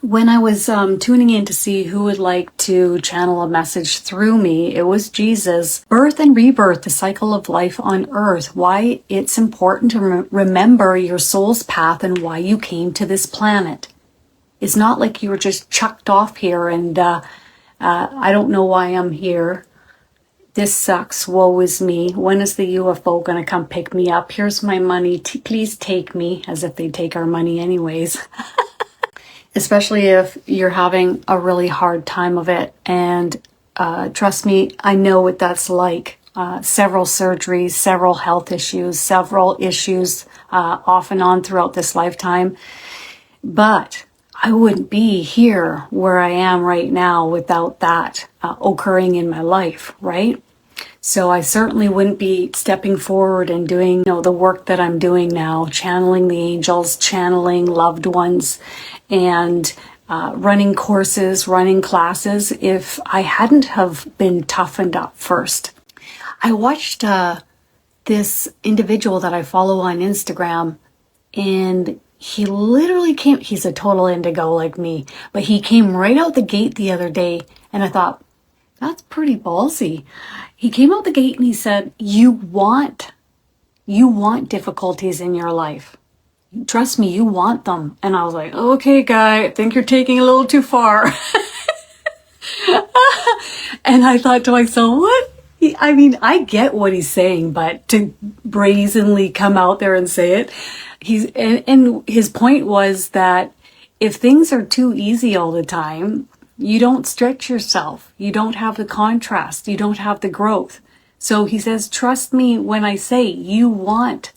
When I was tuning in to see who would like to channel a message through me, it was Jesus. Birth and rebirth, the cycle of life on earth, why it's important to remember your soul's path and why you came to this planet. It's not like you were just chucked off here and I don't know why I'm here. This sucks. Woe is me. When is the UFO going to come pick me up? Here's my money. Please take me. As if they take our money anyways. Especially if you're having a really hard time of it. And trust me, I know what that's like. Several surgeries, several health issues, several issues off and on throughout this lifetime. But I wouldn't be here where I am right now without that occurring in my life, right? So I certainly wouldn't be stepping forward and doing, the work that I'm doing now, channeling the angels, channeling loved ones, and running courses, running classes, if I hadn't have been toughened up first. I watched this individual that I follow on Instagram, and he literally he's a total indigo like me, but he came right out the gate the other day, and I thought, that's pretty ballsy. He came out the gate and he said, you want difficulties in your life. Trust me, you want them. And I was like, okay, guy, I think you're taking a little too far. And I thought to myself, what? I mean, I get what he's saying, but to brazenly come out there and say it, and his point was that if things are too easy all the time, you don't stretch yourself. You don't have the contrast. You don't have the growth. So he says, trust me when I say you want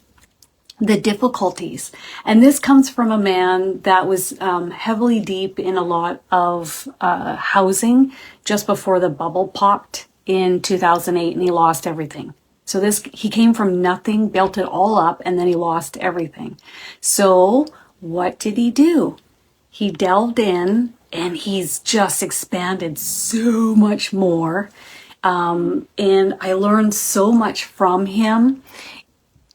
the difficulties. And this comes from a man that was heavily deep in a lot of housing just before the bubble popped in 2008, and he lost everything. So he came from nothing, built it all up, and then he lost everything. So what did he do? He delved in, and he's just expanded so much more. And I learned so much from him.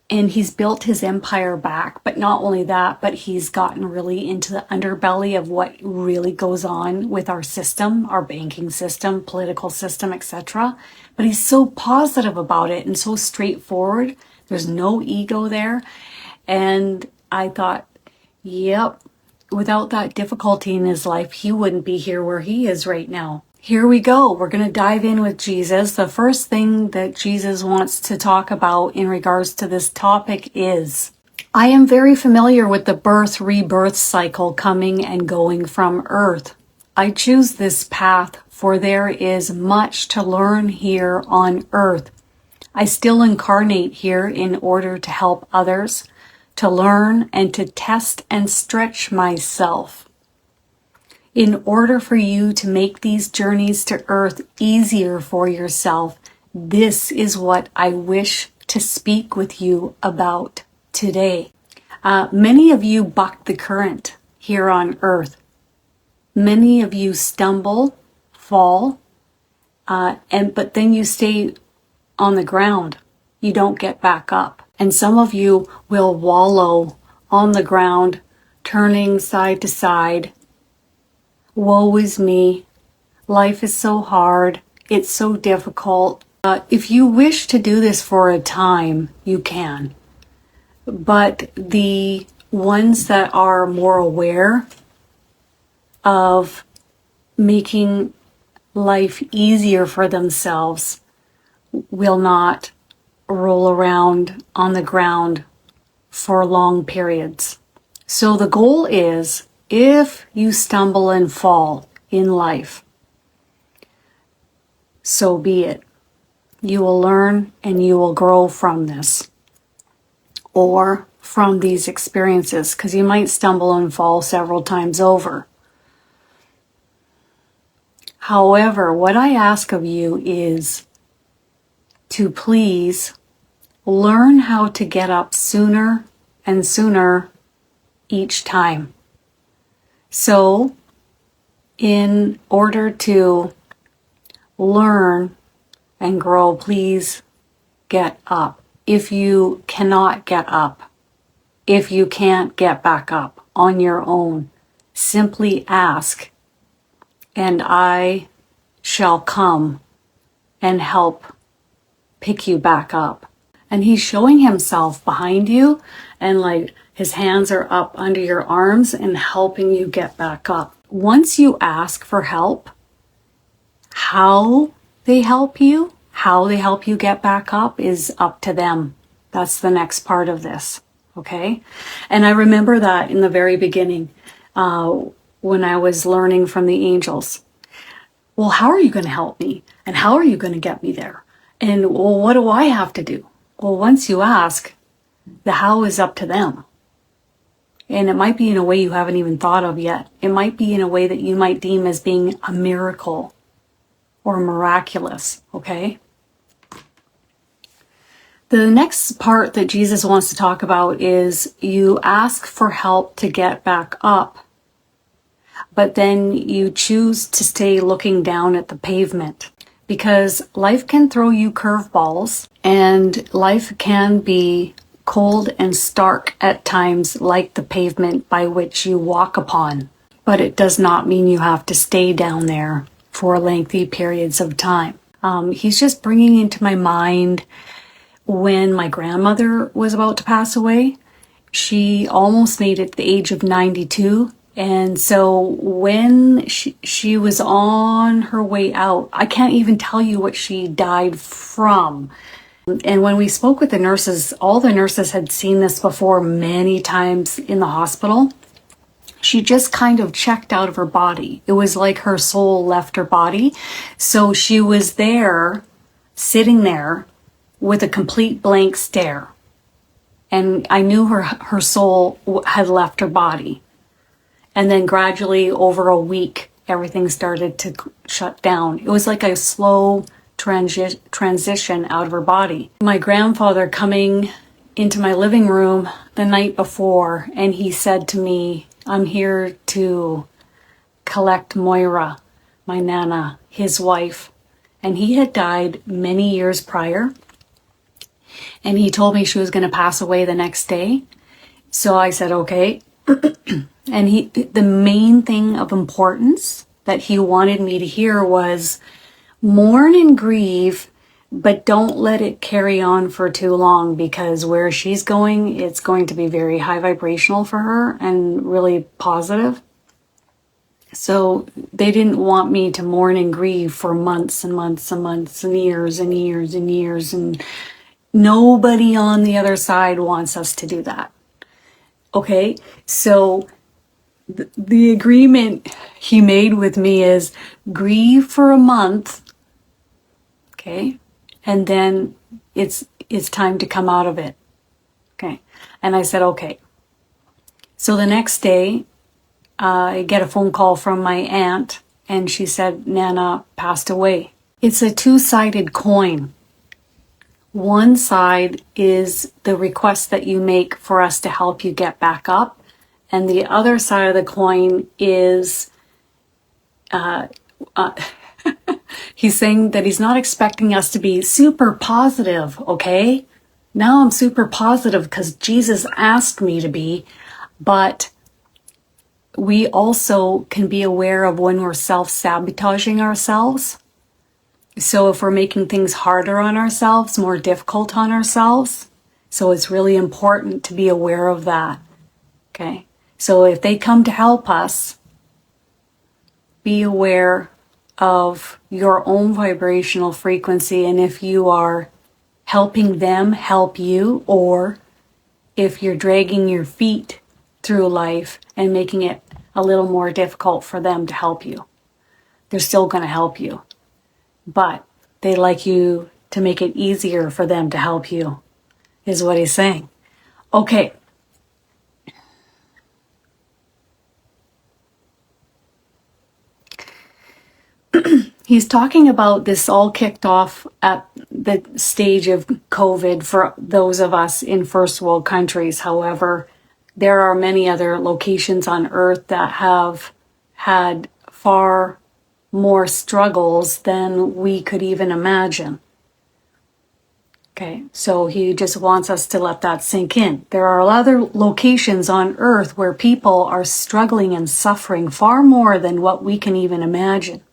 And he's built his empire back. But not only that, but he's gotten really into the underbelly of what really goes on with our system, our banking system, political system, etc. But he's so positive about it and so straightforward. There's no ego there. And I thought, yep, without that difficulty in his life, he wouldn't be here where he is right now. Here we go. We're going to dive in with Jesus. The first thing that Jesus wants to talk about in regards to this topic is, I am very familiar with the birth-rebirth cycle coming and going from Earth. I choose this path, for there is much to learn here on Earth. I still incarnate here in order to help others, to learn and to test and stretch myself. In order for you to make these journeys to Earth easier for yourself, this is what I wish to speak with you about today. Many of you buck the current here on Earth. Many of you stumble, fall, but then you stay on the ground. You don't get back up. And some of you will wallow on the ground, turning side to side. Woe is me. Life is so hard. It's so difficult. If you wish to do this for a time, you can. But the ones that are more aware of making life easier for themselves will not roll around on the ground for long periods. So the goal is, if you stumble and fall in life, so be it. You will learn and you will grow from this, or from these experiences, because you might stumble and fall several times over. However, what I ask of you is to please learn how to get up sooner and sooner each time. So, in order to learn and grow, please get up. If you cannot get up, if you can't get back up on your own, Simply ask, and I shall come and help pick you back up. And he's showing himself behind you, and like his hands are up under your arms and helping you get back up. Once you ask for help, how they help you get back up is up to them. That's the next part of this. Okay. And I remember that in the very beginning, when I was learning from the angels. Well, how are you going to help me? And how are you going to get me there? And well, what do I have to do? Well, once you ask, the how is up to them. And it might be in a way you haven't even thought of yet. It might be in a way that you might deem as being a miracle or miraculous, okay? The next part that Jesus wants to talk about is you ask for help to get back up, but then you choose to stay looking down at the pavement, because life can throw you curveballs and life can be cold and stark at times, like the pavement by which you walk upon. But it does not mean you have to stay down there for lengthy periods of time. He's just bringing into my mind when my grandmother was about to pass away. She almost made it to the age of 92. And so when she was on her way out, I can't even tell you what she died from. And when we spoke with the nurses, all the nurses had seen this before many times in the hospital. She just kind of checked out of her body. It was like her soul left her body. So she was there, sitting there with a complete blank stare. And I knew her soul had left her body. And then gradually over a week, everything started to shut down. It was like a slow transition out of her body. My grandfather coming into my living room the night before, and he said to me, I'm here to collect Moira, my Nana, his wife. And he had died many years prior. And he told me she was going to pass away the next day. So I said, okay. And the main thing of importance that he wanted me to hear was mourn and grieve, but don't let it carry on for too long, because where she's going, it's going to be very high vibrational for her and really positive. So they didn't want me to mourn and grieve for months and months and months and years and years and years. And nobody on the other side wants us to do that. Okay, so the agreement he made with me is grieve for a month, okay, and then it's time to come out of it, okay. And I said, okay. So the next day, I get a phone call from my aunt, and she said Nana passed away. It's a two-sided coin. One side is the request that you make for us to help you get back up. And the other side of the coin is, he's saying that he's not expecting us to be super positive, okay? Now I'm super positive because Jesus asked me to be, but we also can be aware of when we're self-sabotaging ourselves. So if we're making things harder on ourselves, more difficult on ourselves, so it's really important to be aware of that, okay? So if they come to help us, be aware of your own vibrational frequency, and if you are helping them help you, or if you're dragging your feet through life and making it a little more difficult for them to help you, they're still going to help you. But they like you to make it easier for them to help you, is what he's saying. Okay. He's talking about this all kicked off at the stage of COVID for those of us in first world countries. However, there are many other locations on Earth that have had far more struggles than we could even imagine. Okay, so he just wants us to let that sink in. There are other locations on Earth where people are struggling and suffering far more than what we can even imagine.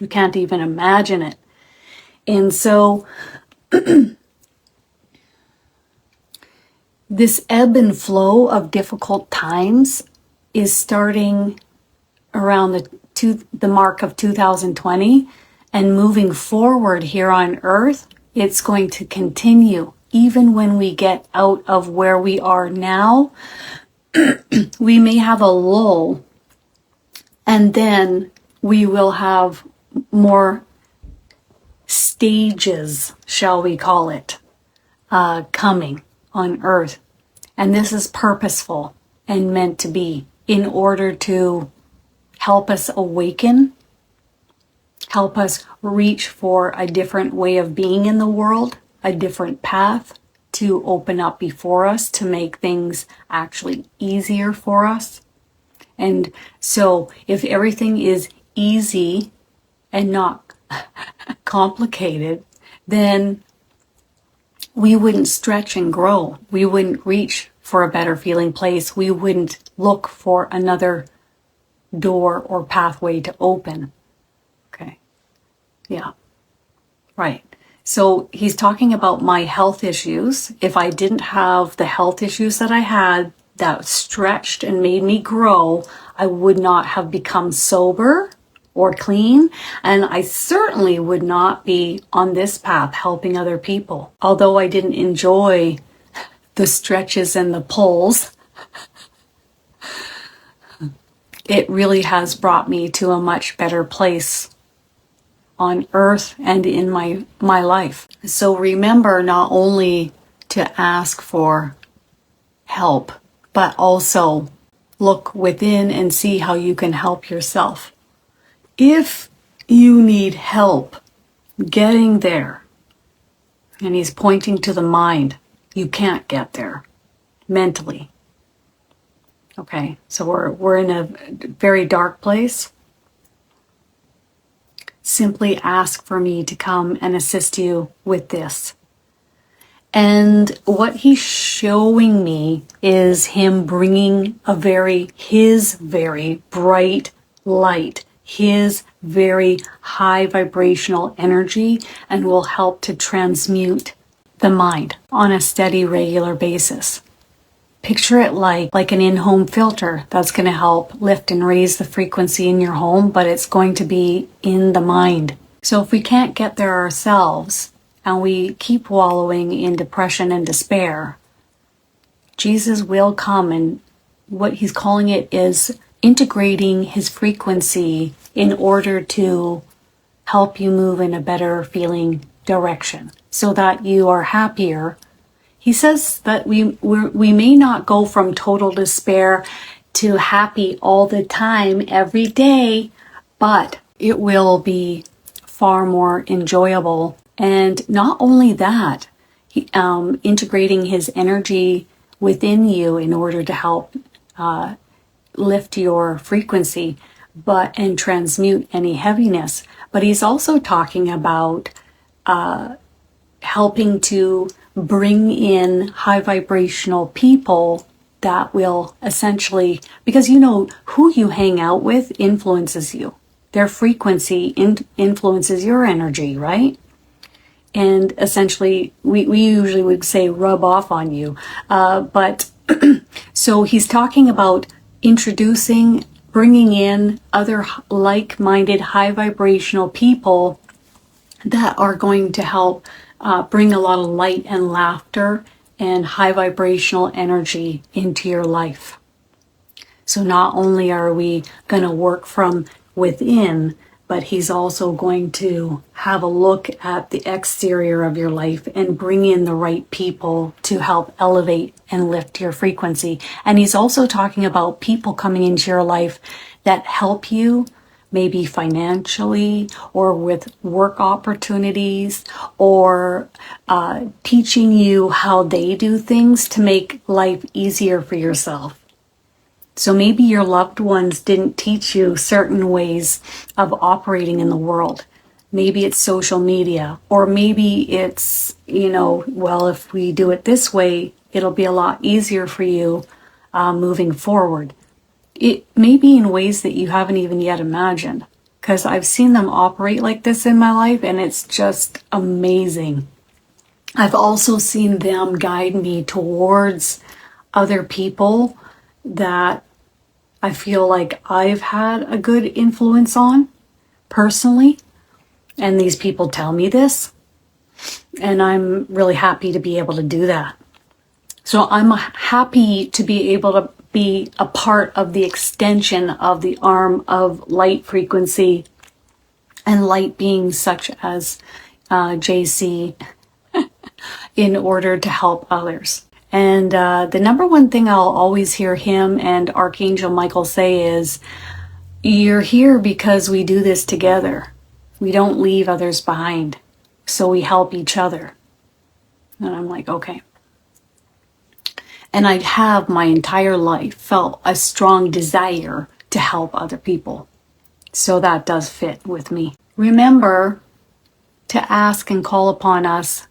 We can't even imagine it. And so this ebb and flow of difficult times is starting around the mark of 2020, and moving forward here on Earth, it's going to continue. Even when we get out of where we are now, we may have a lull, and then we will have more stages, shall we call it, coming on Earth. And this is purposeful and meant to be in order to help us awaken, help us reach for a different way of being in the world, a different path to open up before us to make things actually easier for us. And so if everything is easy and not complicated, then we wouldn't stretch and grow. We wouldn't reach for a better feeling place. We wouldn't look for another door or pathway to open. Okay. Yeah. Right. So he's talking about my health issues. If I didn't have the health issues that I had that stretched and made me grow, I would not have become sober or clean, and I certainly would not be on this path helping other people. Although I didn't enjoy the stretches and the pulls, it really has brought me to a much better place on Earth and in my life. So remember not only to ask for help, but also look within and see how you can help yourself. If you need help getting there, and he's pointing to the mind, you can't get there mentally. Okay, so we're in a very dark place. Simply ask for me to come and assist you with this. And what he's showing me is him bringing his very bright light, his very high vibrational energy, and will help to transmute the mind on a steady, regular basis. Picture it like an in-home filter that's going to help lift and raise the frequency in your home, but it's going to be in the mind. So if we can't get there ourselves and we keep wallowing in depression and despair, Jesus will come, and what he's calling it is integrating his frequency in order to help you move in a better feeling direction so that you are happier. He says that we may not go from total despair to happy all the time, every day, but it will be far more enjoyable. And not only that, integrating his energy within you in order to help lift your frequency, and transmute any heaviness. But he's also talking about helping to bring in high vibrational people that will essentially, because you know who you hang out with influences you. Their frequency influences your energy, right? And essentially, we usually would say rub off on you. But so he's talking about bringing in other like-minded, high vibrational people that are going to help bring a lot of light and laughter and high vibrational energy into your life. So not only are we going to work from within, but he's also going to have a look at the exterior of your life and bring in the right people to help elevate and lift your frequency. And he's also talking about people coming into your life that help you, maybe financially or with work opportunities, or teaching you how they do things to make life easier for yourself. So maybe your loved ones didn't teach you certain ways of operating in the world. Maybe it's social media, or maybe it's, well, if we do it this way, it'll be a lot easier for you moving forward. It may be in ways that you haven't even yet imagined, because I've seen them operate like this in my life, and it's just amazing. I've also seen them guide me towards other people that I feel like I've had a good influence on personally. And these people tell me this. And I'm really happy to be able to do that. So I'm happy to be able to be a part of the extension of the arm of light frequency and light beings such as JC in order to help others. And the number one thing I'll always hear him and Archangel Michael say is, you're here because we do this together. We don't leave others behind. So we help each other. And I'm like, okay. And I have my entire life felt a strong desire to help other people. So that does fit with me. Remember to ask and call upon us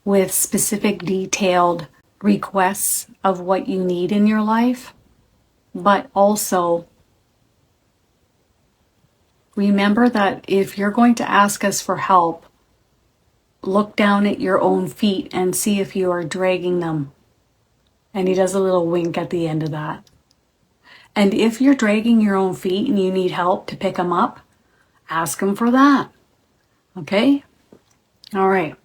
with specific detailed requests of what you need in your life, but also remember that if you're going to ask us for help, look down at your own feet and see if you are dragging them. And he does a little wink at the end of that. And if you're dragging your own feet and you need help to pick them up, ask him for that. Okay? All right.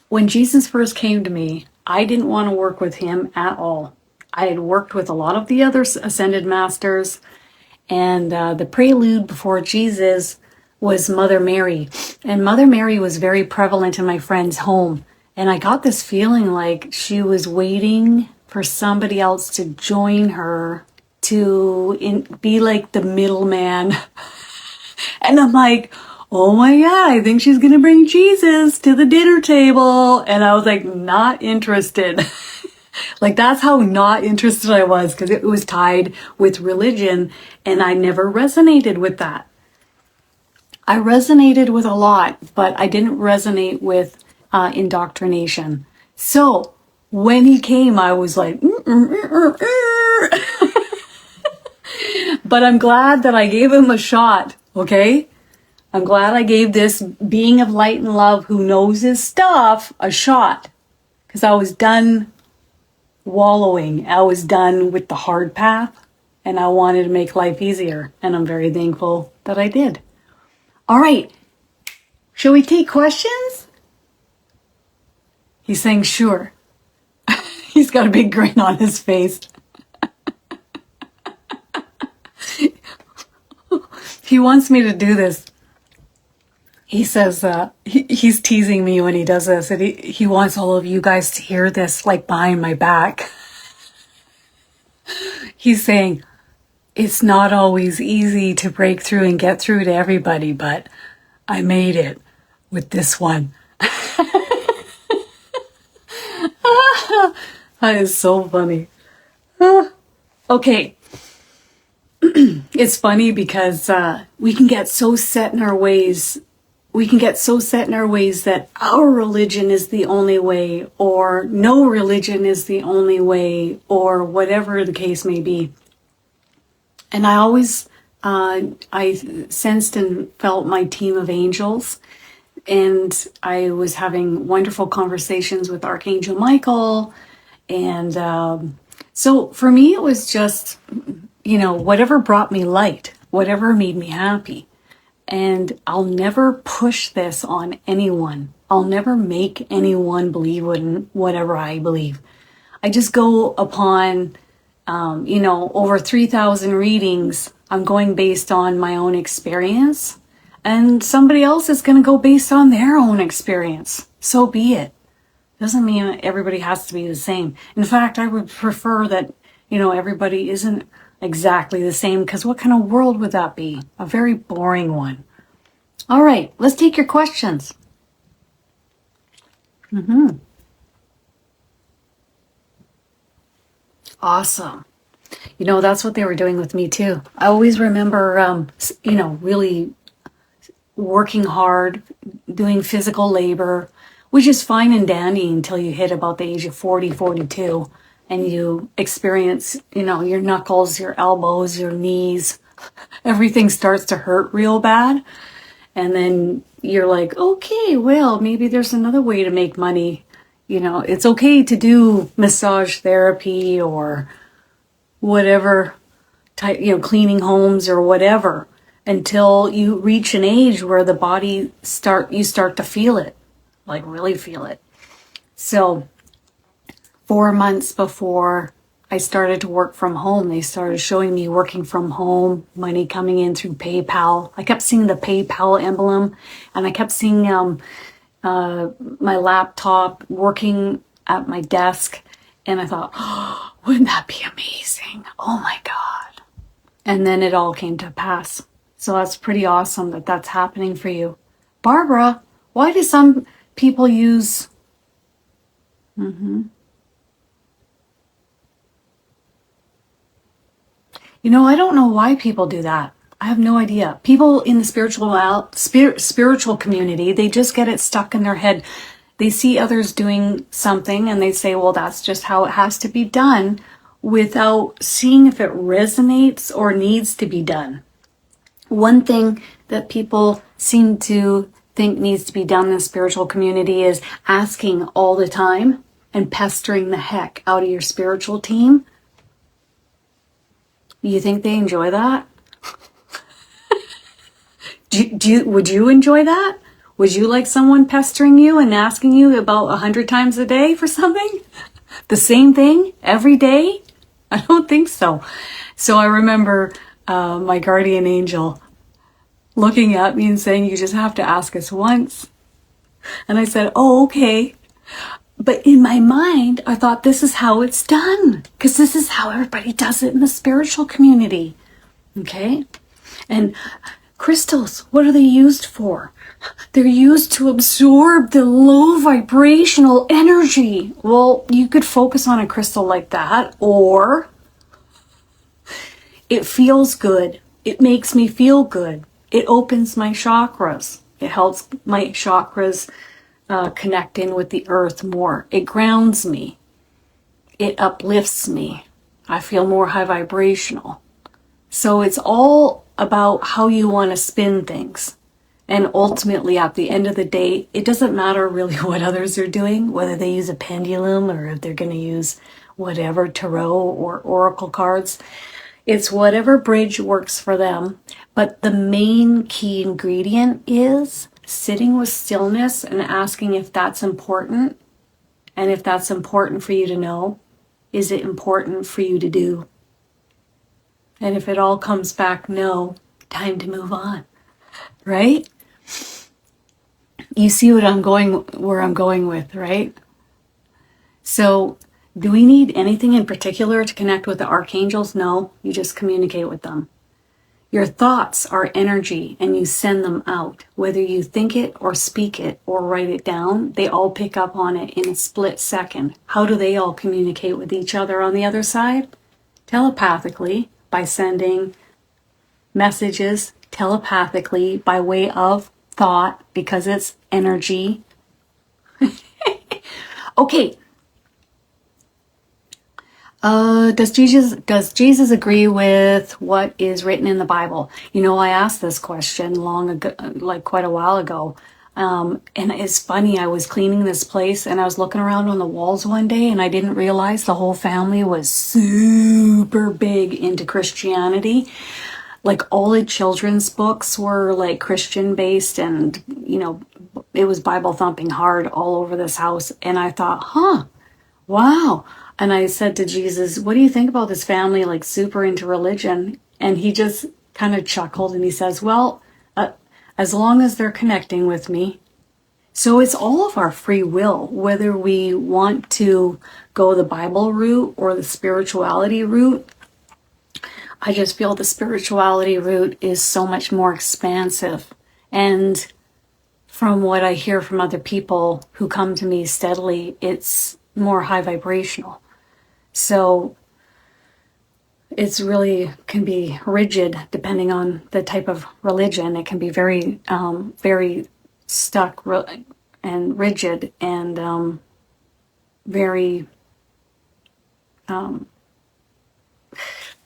When Jesus first came to me, I didn't want to work with him at all. I had worked with a lot of the other ascended masters, and the prelude before Jesus was Mother Mary. And Mother Mary was very prevalent in my friend's home. And I got this feeling like she was waiting for somebody else to join her to be like the middleman. And I'm like, oh my God, I think she's going to bring Jesus to the dinner table. And I was like, not interested. Like, that's how not interested I was, because it was tied with religion, and I never resonated with that. I resonated with a lot, but I didn't resonate with indoctrination. So when he came, I was like, but I'm glad that I gave him a shot, okay? I'm glad I gave this being of light and love who knows his stuff a shot, because I was done wallowing. I was done with the hard path, and I wanted to make life easier, and I'm very thankful that I did. All right, shall we take questions? He's saying sure. He's got a big grin on his face. He wants me to do this. He says he's teasing me when he does this, and he wants all of you guys to hear this, like, behind my back. He's saying, it's not always easy to break through and get through to everybody, but I made it with this one. That is so funny. Okay. It's funny because we can get so set in our ways. We can get so set in our ways that our religion is the only way, or no religion is the only way, or whatever the case may be. And I always, I sensed and felt my team of angels, and I was having wonderful conversations with Archangel Michael. And so for me, it was just, whatever brought me light, whatever made me happy. And I'll never push this on anyone. I'll never make anyone believe in whatever I believe. I just go upon, over 3,000 readings. I'm going based on my own experience. And somebody else is going to go based on their own experience. So be it. Doesn't mean everybody has to be the same. In fact, I would prefer that, everybody isn't exactly the same, because what kind of world would that be? A very boring one. All right, let's take your questions. Awesome. That's what they were doing with me too. I always remember, really working hard, doing physical labor, which is fine and dandy until you hit about the age of 40, 42, and you experience, your knuckles, your elbows, your knees, everything starts to hurt real bad. And then you're like, okay, well, maybe there's another way to make money. It's okay to do massage therapy or whatever type, cleaning homes or whatever, until you reach an age where the body you start to feel it, like really feel it. So 4 months before I started to work from home, they started showing me working from home, money coming in through PayPal. I kept seeing the PayPal emblem, and I kept seeing my laptop working at my desk. And I thought, oh, wouldn't that be amazing? Oh my God. And then it all came to pass. So that's pretty awesome that that's happening for you. Barbara, why do some people use... I don't know why people do that. I have no idea. People in the spiritual community, they just get it stuck in their head. They see others doing something and they say, well, that's just how it has to be done, without seeing if it resonates or needs to be done. One thing that people seem to think needs to be done in the spiritual community is asking all the time and pestering the heck out of your spiritual team. You think they enjoy that? Would you enjoy that? Would you like someone pestering you and asking you about 100 times a day for something? The same thing every day? I don't think so. So I remember my guardian angel looking at me and saying, you just have to ask us once. And I said, oh, okay. But in my mind, I thought this is how it's done, because this is how everybody does it in the spiritual community. Okay? And crystals, what are they used for? They're used to absorb the low vibrational energy. Well, you could focus on a crystal like that, or it feels good. It makes me feel good. It opens my chakras. It helps my chakras connect in with the earth more. It grounds me. It uplifts me. I feel more high vibrational. So it's all about how you want to spin things. And ultimately, at the end of the day, it doesn't matter really what others are doing, whether they use a pendulum or if they're going to use whatever, tarot or oracle cards. It's whatever bridge works for them. But the main key ingredient is sitting with stillness and asking if that's important. And if that's important for you to know, is it important for you to do? And if it all comes back no, time to move on. Right? You see where I'm going with, right? So, do we need anything in particular to connect with the archangels? No, you just communicate with them. Your thoughts are energy and you send them out. Whether you think it or speak it or write it down, they all pick up on it in a split second. How do they all communicate with each other on the other side? Telepathically, by sending messages telepathically by way of thought, because it's energy. Okay. Does Jesus agree with what is written in the Bible? I asked this question long ago, like quite a while ago. And it's funny, I was cleaning this place and I was looking around on the walls one day and I didn't realize the whole family was super big into Christianity. Like all the children's books were like Christian based, and it was Bible thumping hard all over this house. And I thought, wow. And I said to Jesus, what do you think about this family, like super into religion? And he just kind of chuckled and he says, well, as long as they're connecting with me. So it's all of our free will, whether we want to go the Bible route or the spirituality route. I just feel the spirituality route is so much more expansive. And from what I hear from other people who come to me steadily, it's more high vibrational. So it's really can be rigid depending on the type of religion. It can be very, very stuck and rigid and very,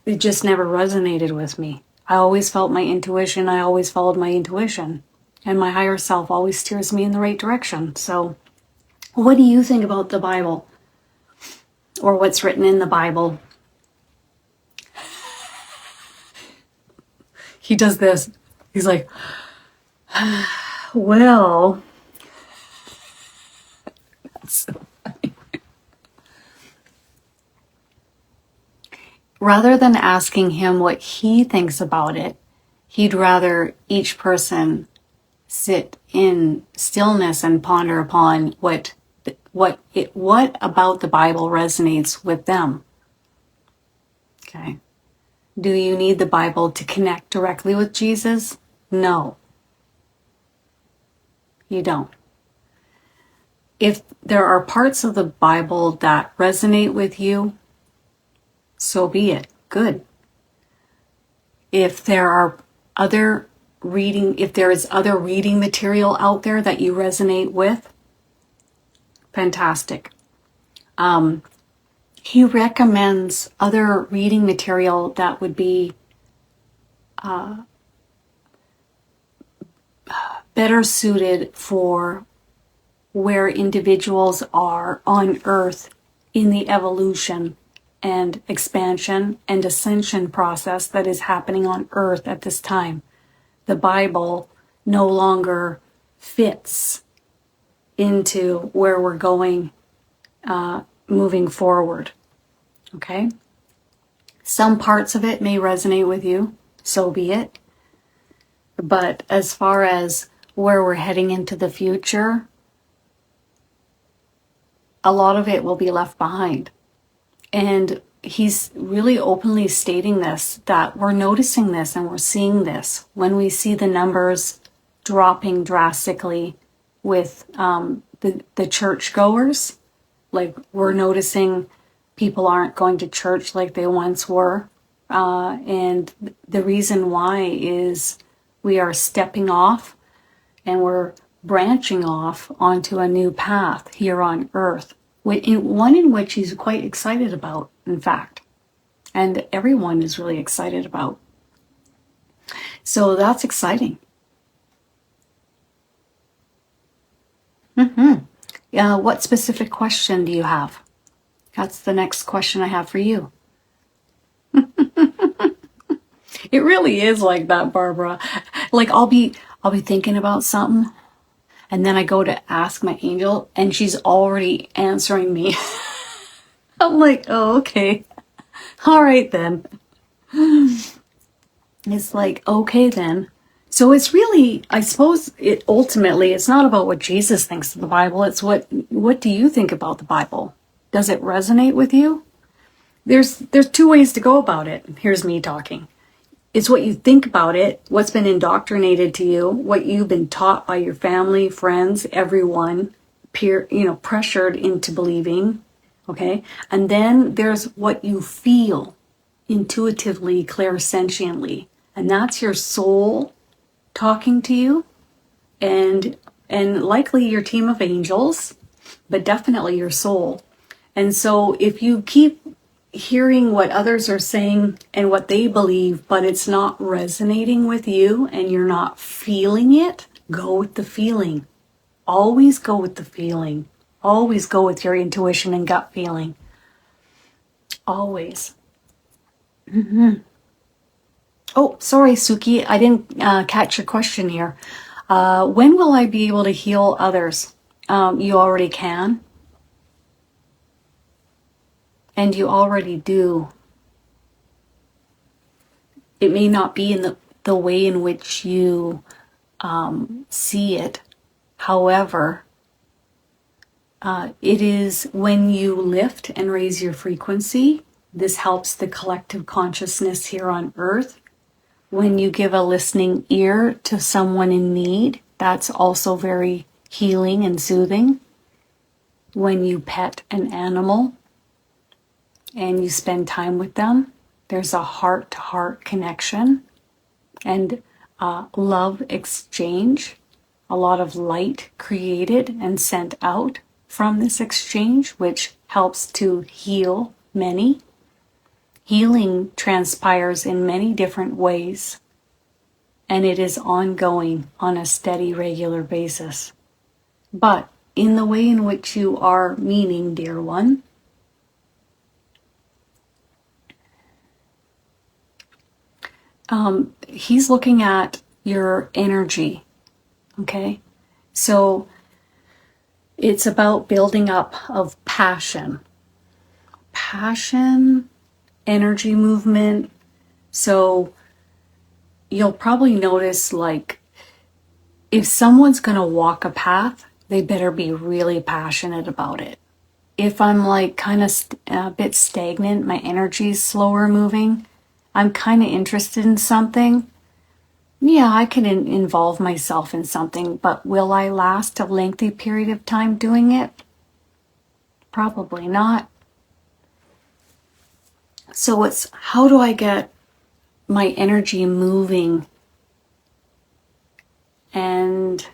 it just never resonated with me. I always felt my intuition. I always followed my intuition. And my higher self always steers me in the right direction. So what do you think about the Bible? Or what's written in the Bible? He does this. He's like, well, that's so funny. Rather than asking him what he thinks about it, he'd rather each person sit in stillness and ponder upon what about the Bible resonates with them. Okay. Do you need the Bible to connect directly with Jesus? No. You don't. If there are parts of the Bible that resonate with you, so be it. Good. If there is other reading material out there that you resonate with, fantastic. He recommends other reading material that would be better suited for where individuals are on Earth in the evolution and expansion and ascension process that is happening on Earth at this time. The Bible no longer fits into where we're going moving forward. Okay? Some parts of it may resonate with you, so be it. But as far as where we're heading into the future, a lot of it will be left behind. And he's really openly stating this, that we're noticing this and we're seeing this when we see the numbers dropping drastically with the churchgoers. Like, we're noticing people aren't going to church like they once were. And the reason why is we are stepping off and we're branching off onto a new path here on Earth. One in which he's quite excited about, in fact. And everyone is really excited about. So that's exciting. What specific question do you have? That's the next question I have for you. It really is like that, Barbara. Like, I'll be thinking about something, and then I go to ask my angel, and she's already answering me. I'm like, oh, okay. All right, then. It's like, okay, then. So it's really, I suppose, ultimately, it's not about what Jesus thinks of the Bible. It's what do you think about the Bible? Does it resonate with you? There's two ways to go about it. Here's me talking. It's what you think about it, what's been indoctrinated to you, what you've been taught by your family, friends, everyone, pressured into believing, okay? And then there's what you feel intuitively, clairsentiently, and that's your soul talking to you, and likely your team of angels, but definitely your soul. And so if you keep hearing what others are saying and what they believe, but it's not resonating with you and you're not feeling it, go with the feeling. Always go with the feeling. Always go with your intuition and gut feeling. Always. Oh, sorry, Suki. I didn't catch your question here. When will I be able to heal others? You already can. And you already do. It may not be in the way in which you see it. However, it is when you lift and raise your frequency. This helps the collective consciousness here on Earth. When you give a listening ear to someone in need, that's also very healing and soothing. When you pet an animal and you spend time with them, There's a heart-to-heart connection and love exchange. A lot of light created and sent out from this exchange, which helps to heal many. Healing transpires in many different ways, and it is ongoing on a steady, regular basis. But in the way in which you are meaning, dear one, he's looking at your energy, okay? So it's about building up of passion, energy movement. So you'll probably notice, like, if someone's going to walk a path, they better be really passionate about it. If I'm like kind of a bit stagnant, my energy's slower moving, I'm kind of interested in something, yeah, I can involve myself in something, but will I last a lengthy period of time doing it? Probably not. So it's, how do I get my energy moving and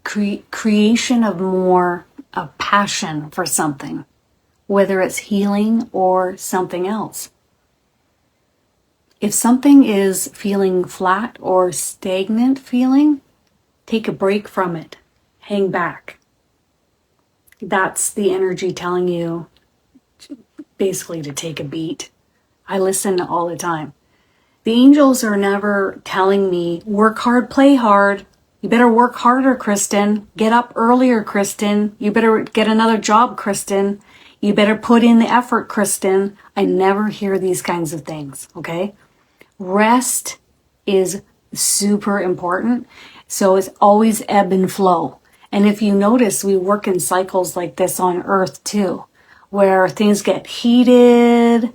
creation of more passion for something, whether it's healing or something else. If something is feeling flat or stagnant feeling, take a break from it. Hang back. That's the energy telling you basically to take a beat. I listen all the time. The angels are never telling me, work hard, play hard. You better work harder, Kristin. Get up earlier, Kristin. You better get another job, Kristin. You better put in the effort, Kristin. I never hear these kinds of things, okay? Rest is super important. So it's always ebb and flow. And if you notice, we work in cycles like this on Earth too, where things get heated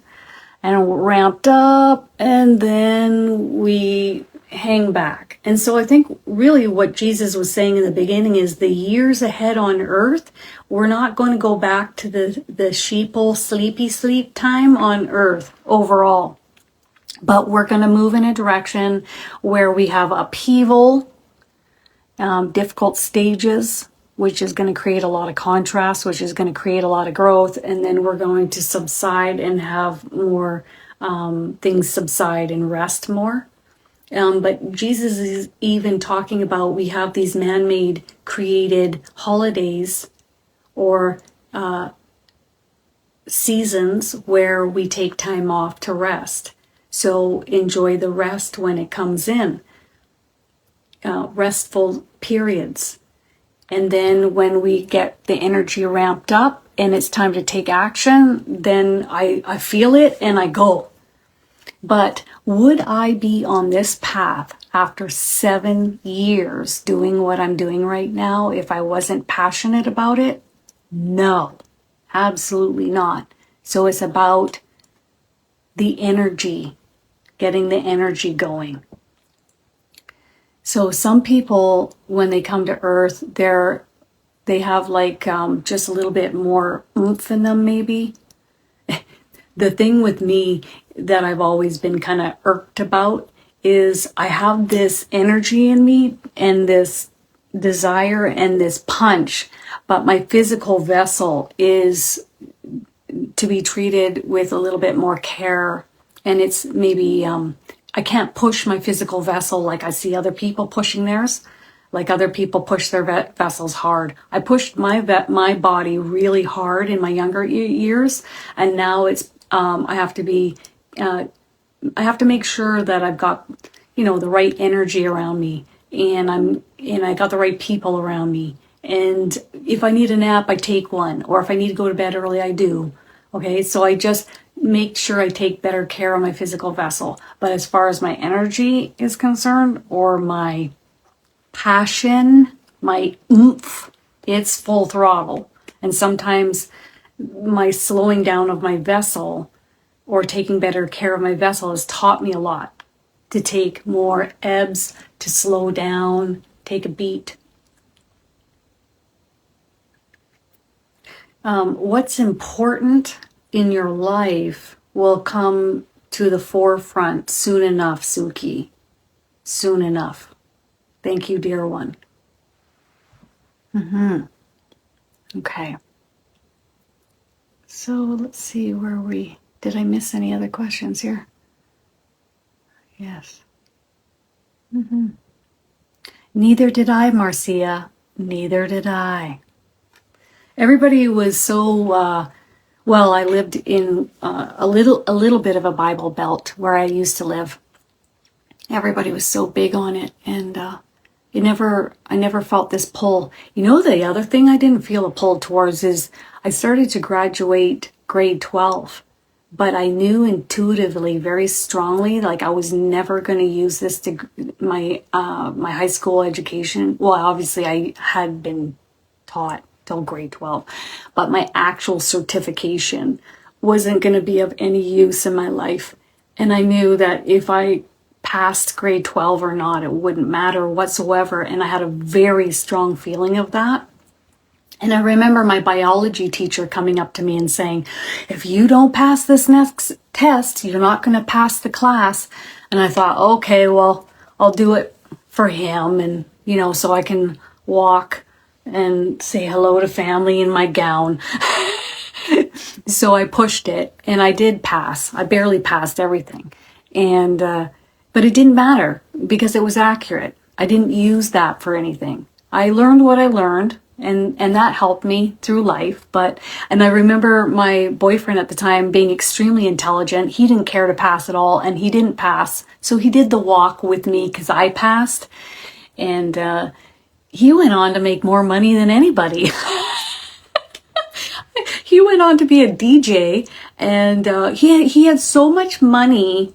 and ramped up, and then we hang back. And so I think really what Jesus was saying in the beginning is the years ahead on Earth, we're not going to go back to the sheeple sleepy sleep time on Earth overall. But we're going to move in a direction where we have upheaval, difficult stages, which is going to create a lot of contrast, which is going to create a lot of growth. And then we're going to subside and have more things subside and rest more. But Jesus is even talking about, we have these man-made created holidays or seasons where we take time off to rest. So enjoy the rest when it comes in, restful periods. And then when we get the energy ramped up and it's time to take action, then I feel it and I go. But would I be on this path after 7 years doing what I'm doing right now if I wasn't passionate about it? No, absolutely not. So it's about the energy, getting the energy going. So some people, when they come to Earth, they have like just a little bit more oomph in them maybe. The thing with me that I've always been kind of irked about is I have this energy in me and this desire and this punch, but my physical vessel is to be treated with a little bit more care. And it's maybe, I can't push my physical vessel like I see other people pushing theirs. Like other people push their vessels hard. I pushed my body really hard in my younger years, and now it's I have to make sure that I've got, the right energy around me, and I got the right people around me. And if I need a nap, I take one, or if I need to go to bed early, I do. Okay, so I just make sure I take better care of my physical vessel. But as far as my energy is concerned, or my passion, my oomph, it's full throttle. And sometimes my slowing down of my vessel or taking better care of my vessel has taught me a lot. To take more ebbs, to slow down, take a beat. What's important in your life will come to the forefront soon enough, Suki. Soon enough. Thank you, dear one. Okay. So let's see where we... Did I miss any other questions here? Yes. Neither did I, Marcia. Neither did I. Everybody was so... well, I lived in a little bit of a Bible belt where I used to live. Everybody was so big on it, and I never felt this pull. You know, the other thing I didn't feel a pull towards is I started to graduate grade 12, but I knew intuitively very strongly, like I was never going to use this to my high school education. Well, obviously I had been taught till grade 12, but my actual certification wasn't going to be of any use in my life. And I knew that if I passed grade 12 or not, it wouldn't matter whatsoever. And I had a very strong feeling of that. And I remember my biology teacher coming up to me and saying, if you don't pass this next test, you're not going to pass the class. And I thought, okay, well, I'll do it for him. And, you know, so I can walk and say hello to family in my gown. So I pushed it and I did pass. I barely passed everything. And, but it didn't matter because it was accurate. I didn't use that for anything. I learned what I learned, and that helped me through life. And I remember my boyfriend at the time being extremely intelligent. He didn't care to pass at all, and he didn't pass. So he did the walk with me because I passed. And he went on to make more money than anybody. He went on to be a DJ, and he had so much money.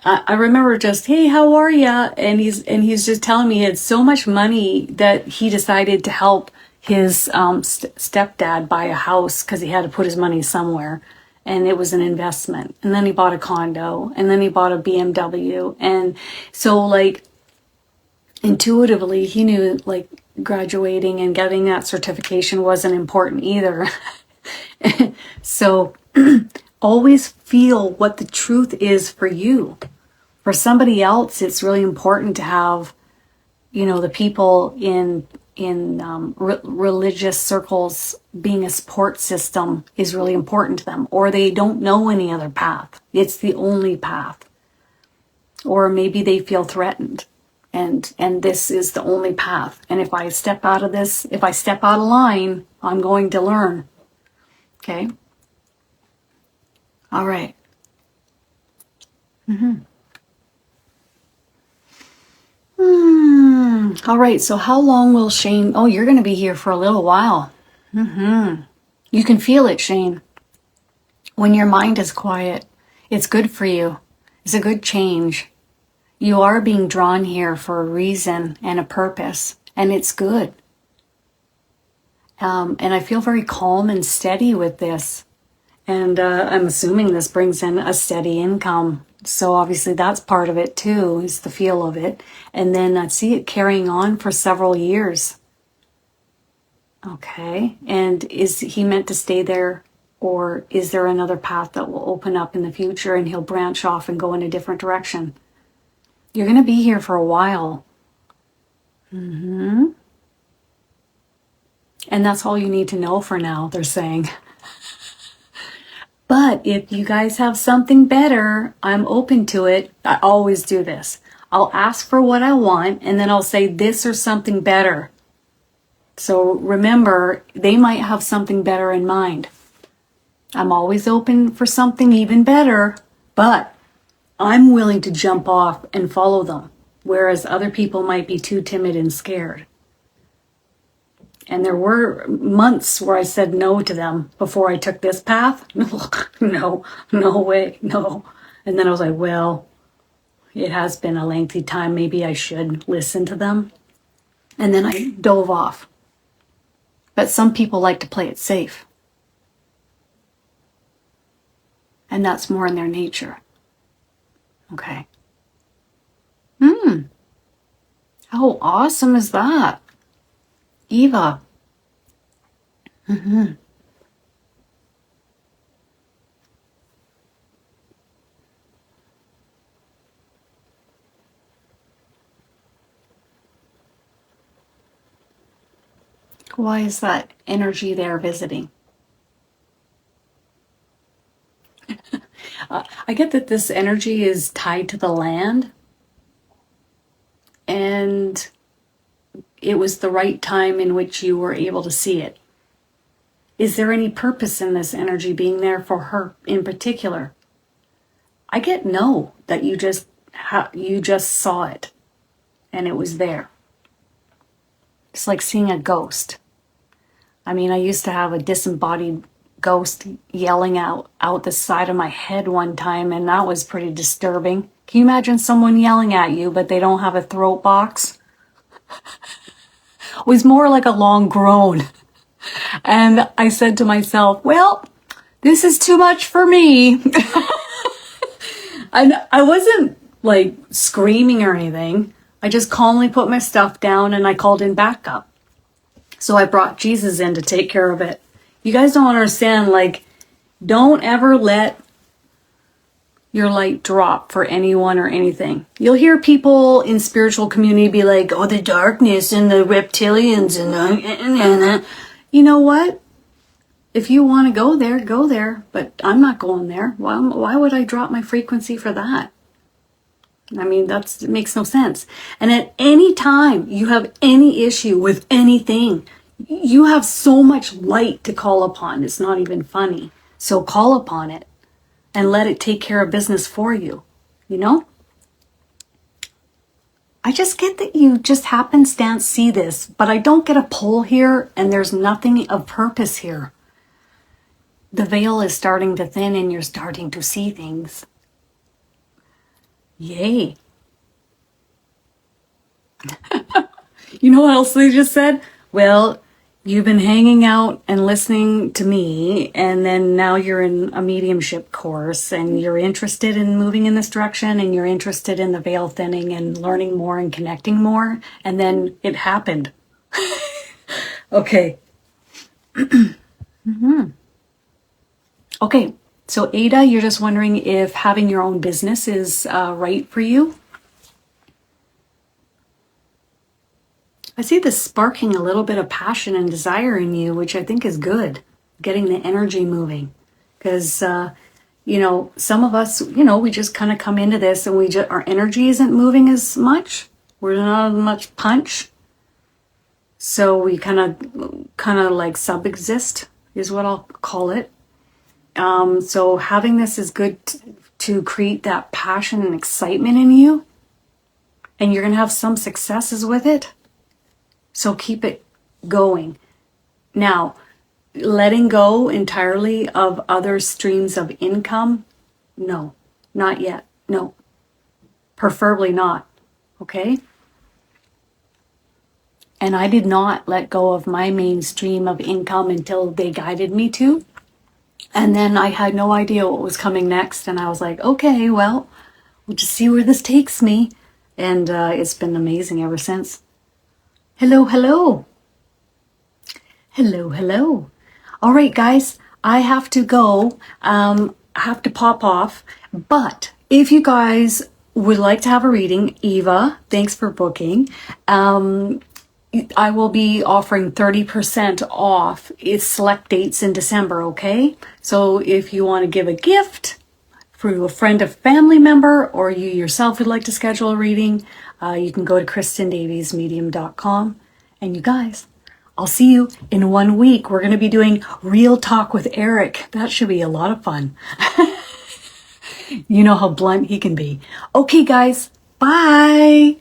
I remember just, hey, how are ya? And he's just telling me he had so much money that he decided to help his stepdad buy a house because he had to put his money somewhere, and it was an investment. And then he bought a condo, and then he bought a BMW. And so, like, intuitively, he knew, like, graduating and getting that certification wasn't important either. So always feel what the truth is for you. For somebody else, it's really important to have, you know, the people in religious circles being a support system is really important to them, or they don't know any other path. It's the only path. Or maybe they feel threatened, and this is the only path. And if I step out of this, if I step out of line, I'm going to learn. Okay? All right. All right, so how long will Shane... Oh, you're going to be here for a little while. You can feel it, Shane. When your mind is quiet, it's good for you. It's a good change. You are being drawn here for a reason and a purpose, and it's good. And I feel very calm and steady with this. And I'm assuming this brings in a steady income. So obviously that's part of it too, is the feel of it. And then I see it carrying on for several years. Okay. And is he meant to stay there, or is there another path that will open up in the future and he'll branch off and go in a different direction? You're going to be here for a while. And that's all you need to know for now, they're saying. But if you guys have something better, I'm open to it. I always do this. I'll ask for what I want, and then I'll say this or something better. So remember, they might have something better in mind. I'm always open for something even better, but I'm willing to jump off and follow them, whereas other people might be too timid and scared. And there were months where I said no to them before I took this path. No way, no. And then I was like, well, it has been a lengthy time. Maybe I should listen to them. And then I dove off. But some people like to play it safe. And that's more in their nature. Okay. How awesome is that? Eva. Why is that energy there visiting? I get that this energy is tied to the land, and it was the right time in which you were able to see it. Is there any purpose in this energy being there for her in particular? I get no, that you just saw it and it was there. It's like seeing a ghost. I mean, I used to have a disembodied ghost yelling out the side of my head one time, and that was pretty disturbing. Can you imagine someone yelling at you, but they don't have a throat box? It was more like a long groan. And I said to myself, well, this is too much for me. And I wasn't like screaming or anything. I just calmly put my stuff down and I called in backup. So I brought Jesus in to take care of it. You guys don't understand, like, don't ever let your light drop for anyone or anything. You'll hear people in spiritual community be like, oh, the darkness and the reptilians and you know what? If you want to go there, go there. But I'm not going there. Why would I drop my frequency for that? I mean, it makes no sense. And at any time you have any issue with anything, you have so much light to call upon. It's not even funny. So call upon it and let it take care of business for you. You know? I just get that you just happenstance see this, but I don't get a pull here, and there's nothing of purpose here. The veil is starting to thin and you're starting to see things. Yay. You know what else they just said? Well, you've been hanging out and listening to me, and then now you're in a mediumship course and you're interested in moving in this direction, and you're interested in the veil thinning and learning more and connecting more. And then it happened. Okay. Okay. So Ada, you're just wondering if having your own business is right for you. I see this sparking a little bit of passion and desire in you, which I think is good. Getting the energy moving. Because, you know, some of us, you know, we just kind of come into this and our energy isn't moving as much. We're not as much punch. So we kind of like sub-exist is what I'll call it. So having this is good to create that passion and excitement in you. And you're going to have some successes with it. So keep it going. Now, letting go entirely of other streams of income? No, not yet. No, preferably not. Okay? And I did not let go of my main stream of income until they guided me to. And then I had no idea what was coming next. And I was like, okay, well, we'll just see where this takes me. And it's been amazing ever since. Hello, hello. Hello, hello. All right, guys, I have to go. I have to pop off. But if you guys would like to have a reading, Eva, thanks for booking. I will be offering 30% off. It's select dates in December, okay? So if you want to give a gift for a friend or family member, or you yourself would like to schedule a reading, you can go to KristinDaviesMedium.com. And you guys, I'll see you in 1 week. We're going to be doing Real Talk with Eric. That should be a lot of fun. You know how blunt he can be. Okay, guys. Bye.